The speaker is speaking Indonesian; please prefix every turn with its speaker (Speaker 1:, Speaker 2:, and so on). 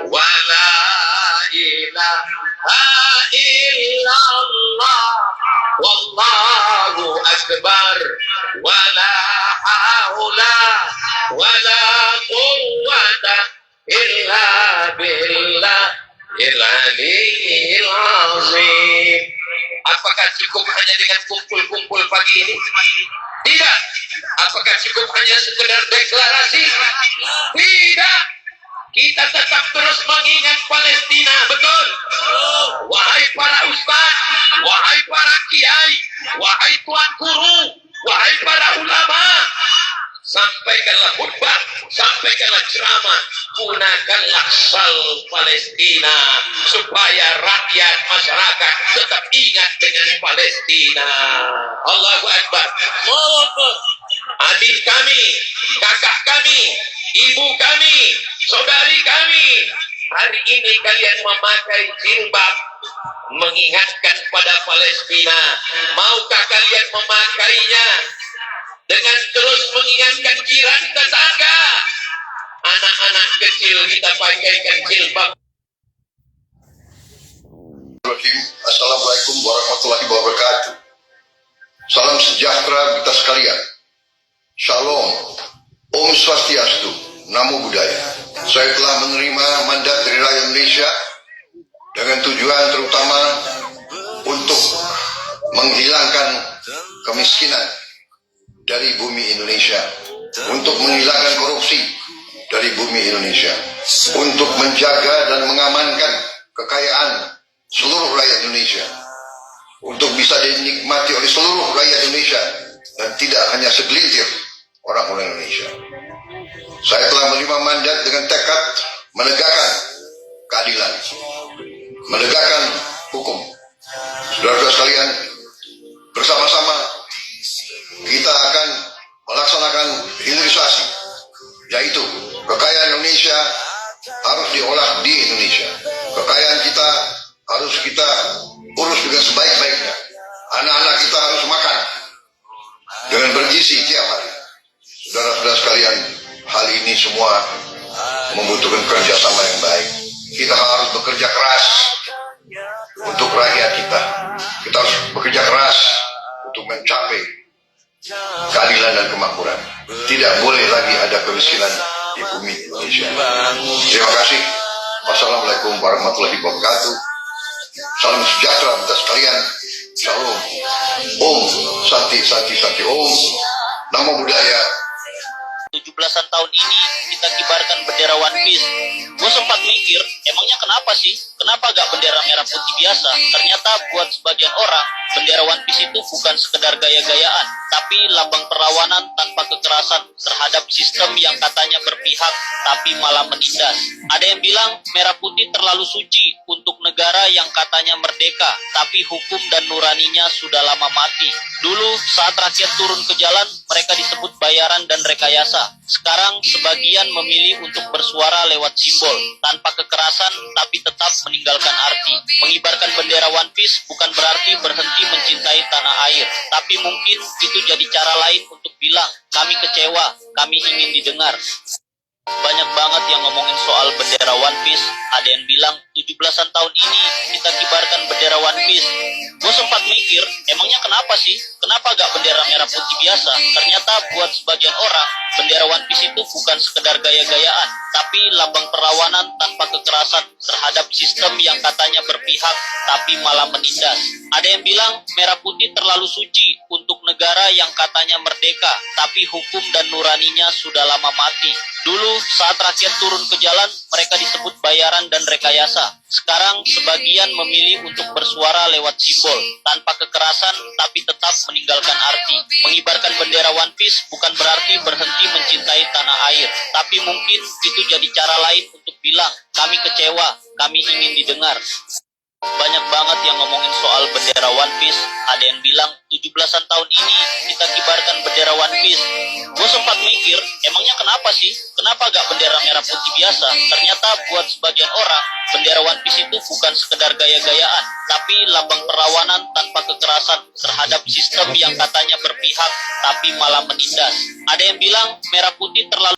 Speaker 1: wa la ilaha illallah wallahu akbar wa la haula wa la quwwata illa billah al-aliyyil azim. Apakah cukup hanya dengan kumpul-kumpul pagi ini? Tidak. Apakah cukup hanya sekedar deklarasi? Tidak. Kita tetap terus mengingat Palestina, betul? Wahai para ustaz, wahai para kiai, wahai tuan guru, wahai para ulama, sampaikanlah khutbah, sampaikanlah ceramah, gunakanlah sal Palestina supaya rakyat masyarakat tetap ingat dengan Palestina. Allahu Akbar. Adik kami, kakak kami, ibu kami, saudari kami, hari ini kalian memakai jilbab mengingatkan pada Palestina. Maukah kalian memakainya dengan terus mengingatkan jiran tetangga? Anak-anak kecil kita pakaikan jilbab.
Speaker 2: Assalamualaikum warahmatullahi wabarakatuh. Salam sejahtera kita sekalian. Shalom, Om Swastiastu, Namo Buddhaya. Saya telah menerima mandat dari rakyat Indonesia dengan tujuan terutama untuk menghilangkan kemiskinan dari bumi Indonesia, untuk menghilangkan korupsi dari bumi Indonesia, untuk menjaga dan mengamankan kekayaan seluruh rakyat Indonesia, untuk bisa dinikmati oleh seluruh rakyat Indonesia dan tidak hanya segelintir orang-orang Indonesia. Saya telah menerima mandat dengan tekad menegakkan keadilan, menegakkan hukum. Saudara-saudara sekalian, bersama-sama kita akan melaksanakan hilirisasi, yaitu kekayaan Indonesia harus diolah di Indonesia. Kekayaan kita harus kita urus dengan sebaik-baiknya. Anak-anak kita harus makan dengan bergizi tiap hari. Saudara-saudara sekalian, hal ini semua membutuhkan kerjasama yang baik. Kita harus bekerja keras untuk rakyat kita. Kita harus bekerja keras untuk mencapai keadilan dan kemakmuran. Tidak boleh lagi ada kemiskinan di bumi Indonesia. Terima kasih. Wassalamualaikum warahmatullahi wabarakatuh. Salam sejahtera kita sekalian. Shalom. Om Santi Santi Santi Om. Namo Buddhaya.
Speaker 3: 17-an tahun ini kita kibarkan bendera One Piece. Gue sempat mikir, emangnya kenapa sih? Kenapa gak bendera merah putih biasa? Ternyata buat sebagian orang, bendera One Piece itu bukan sekedar gaya-gayaan, tapi lambang perlawanan tanpa kekerasan terhadap sistem yang katanya berpihak, tapi malah menindas. Ada yang bilang merah putih terlalu suci untuk negara yang katanya merdeka, tapi hukum dan nuraninya sudah lama mati. Dulu saat rakyat turun ke jalan, mereka disebut bayaran dan rekayasa. Sekarang sebagian memilih untuk bersuara lewat simbol, tanpa kekerasan tapi tetap meninggalkan arti. Mengibarkan bendera One Piece bukan berarti berhenti mencintai tanah air, tapi mungkin itu jadi cara lain untuk bilang, kami kecewa, kami ingin didengar. Banyak banget yang ngomongin soal bendera One Piece. Ada yang bilang 17-an tahun ini kita kibarkan bendera One Piece. Gue sempat mikir, emangnya kenapa sih? Kenapa gak bendera merah putih biasa? Ternyata buat sebagian orang, bendera One Piece itu bukan sekedar gaya-gayaan, tapi lambang perlawanan tanpa kekerasan terhadap sistem yang katanya berpihak, tapi malah menindas. Ada yang bilang merah putih terlalu suci untuk negara yang katanya merdeka, tapi hukum dan nuraninya sudah lama mati. Dulu saat rakyat turun ke jalan, mereka disebut bayaran dan rekayasa. Sekarang sebagian memilih untuk bersuara lewat simbol, tanpa kekerasan tapi tetap meninggalkan arti. Mengibarkan bendera One Piece bukan berarti berhenti mencintai tanah air, tapi mungkin itu jadi cara lain untuk bilang, kami kecewa, kami ingin didengar. Banyak banget yang ngomongin soal bendera One Piece. Ada yang bilang 17-an tahun ini kita kibarkan bendera One Piece. Gue sempat mikir, emangnya kenapa sih? Kenapa gak bendera merah putih biasa? Ternyata buat sebagian orang, bendera One Piece itu bukan sekedar gaya-gayaan, tapi lambang perlawanan tanpa kekerasan terhadap sistem yang katanya berpihak, tapi malah menindas. Ada yang bilang merah putih terlalu